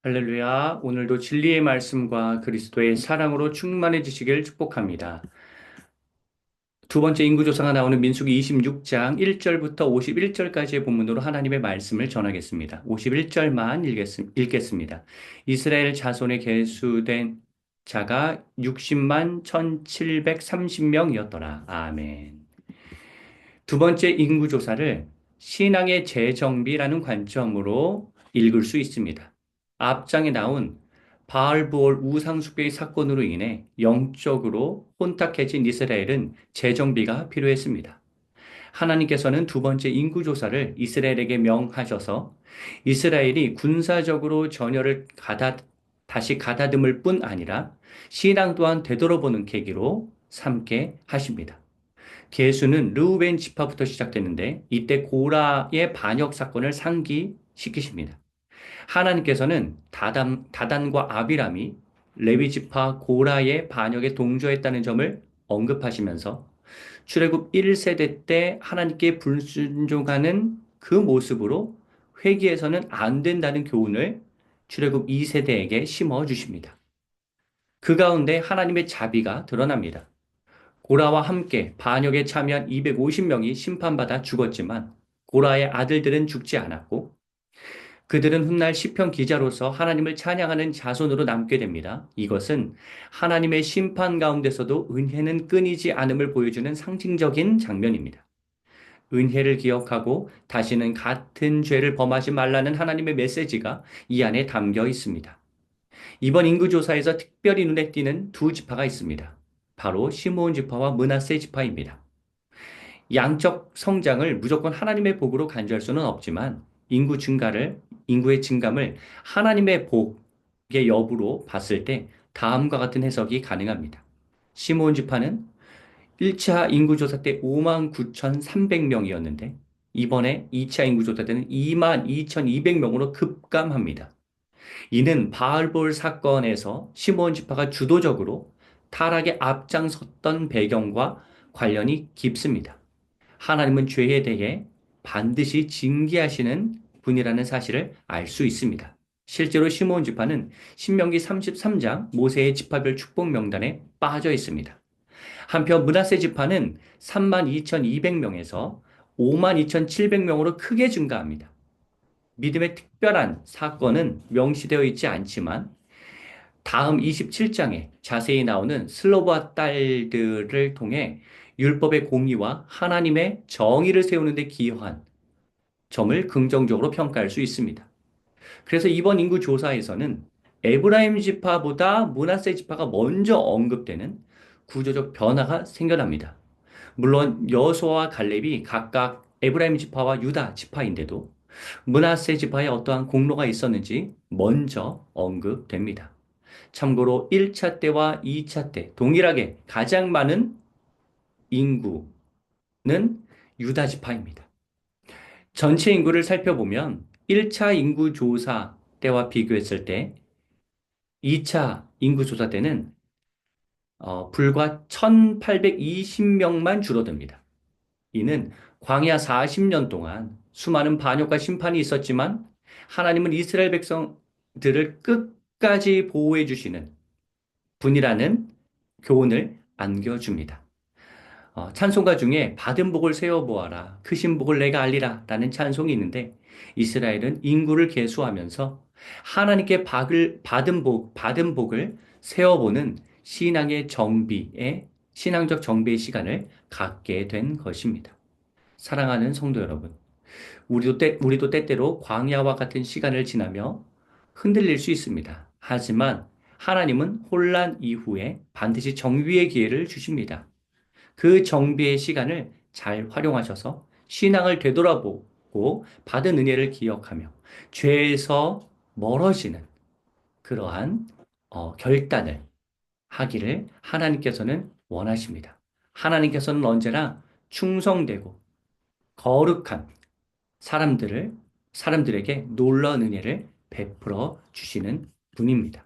할렐루야. 오늘도 진리의 말씀과 그리스도의 사랑으로 충만해지시길 축복합니다. 두 번째 인구조사가 나오는 민수기 26장 1절부터 51절까지의 본문으로 하나님의 말씀을 전하겠습니다. 51절만 읽겠습니다. 이스라엘 자손에 계수된 자가 60만 1730명이었더라. 아멘. 두 번째 인구조사를 신앙의 재정비라는 관점으로 읽을 수 있습니다. 앞장에 나온 바알브올 우상숭배의 사건으로 인해 영적으로 혼탁해진 이스라엘은 재정비가 필요했습니다. 하나님께서는 두 번째 인구조사를 이스라엘에게 명하셔서 이스라엘이 군사적으로 전열을 다시 가다듬을 뿐 아니라 신앙 또한 되돌아보는 계기로 삼게 하십니다. 계수는 르우벤 지파부터 시작되는데 이때 고라의 반역 사건을 상기시키십니다. 하나님께서는 다단과 아비람이 레위 지파 고라의 반역에 동조했다는 점을 언급하시면서 출애굽 1세대 때 하나님께 불순종하는 그 모습으로 회개해서는 안 된다는 교훈을 출애굽 2세대에게 심어 주십니다. 그 가운데 하나님의 자비가 드러납니다. 고라와 함께 반역에 참여한 250명이 심판받아 죽었지만 고라의 아들들은 죽지 않았고 그들은 훗날 시편 기자로서 하나님을 찬양하는 자손으로 남게 됩니다. 이것은 하나님의 심판 가운데서도 은혜는 끊이지 않음을 보여주는 상징적인 장면입니다. 은혜를 기억하고 다시는 같은 죄를 범하지 말라는 하나님의 메시지가 이 안에 담겨 있습니다. 이번 인구조사에서 특별히 눈에 띄는 두 지파가 있습니다. 바로 시므온 지파와 므낫세 지파입니다. 양적 성장을 무조건 하나님의 복으로 간주할 수는 없지만 인구의 증감을 하나님의 복의 여부로 봤을 때 다음과 같은 해석이 가능합니다. 시므온 지파는 1차 인구조사 때 5만 9,300명이었는데 이번에 2차 인구조사 때는 2만 2,200명으로 급감합니다. 이는 바알볼 사건에서 시므온 지파가 주도적으로 타락에 앞장섰던 배경과 관련이 깊습니다. 하나님은 죄에 대해 반드시 징계하시는 분이라는 사실을 알 수 있습니다. 실제로 시므온 지파는 신명기 33장 모세의 지파별 축복 명단에 빠져 있습니다. 한편 므낫세 지파는 3만 2,200명에서 5만 2,700명으로 크게 증가합니다. 믿음의 특별한 사건은 명시되어 있지 않지만 다음 27장에 자세히 나오는 슬로바 딸들을 통해 율법의 공의와 하나님의 정의를 세우는 데 기여한 점을 긍정적으로 평가할 수 있습니다. 그래서 이번 인구 조사에서는 에브라임 지파보다 므낫세 지파가 먼저 언급되는 구조적 변화가 생겨납니다. 물론 여호수아와 갈렙이 각각 에브라임 지파와 유다 지파인데도 므낫세 지파에 어떠한 공로가 있었는지 먼저 언급됩니다. 참고로 1차 때와 2차 때 동일하게 가장 많은 인구는 유다 지파입니다. 전체 인구를 살펴보면 1차 인구 조사 때와 비교했을 때 2차 인구 조사 때는 불과 1,820명만 줄어듭니다. 이는 광야 40년 동안 수많은 반역과 심판이 있었지만 하나님은 이스라엘 백성들을 끝까지 보호해 주시는 분이라는 교훈을 안겨줍니다. 찬송가 중에 받은 복을 세어보아라. 크신 복을 내가 알리라. 라는 찬송이 있는데 이스라엘은 인구를 계수하면서 하나님께 받은 복을 세어보는 신앙적 정비의 시간을 갖게 된 것입니다. 사랑하는 성도 여러분, 우리도 때때로 광야와 같은 시간을 지나며 흔들릴 수 있습니다. 하지만 하나님은 혼란 이후에 반드시 정비의 기회를 주십니다. 그 정비의 시간을 잘 활용하셔서 신앙을 되돌아보고 받은 은혜를 기억하며 죄에서 멀어지는 그러한 결단을 하기를 하나님께서는 원하십니다. 하나님께서는 언제나 충성되고 거룩한 사람들에게 놀라운 은혜를 베풀어 주시는 분입니다.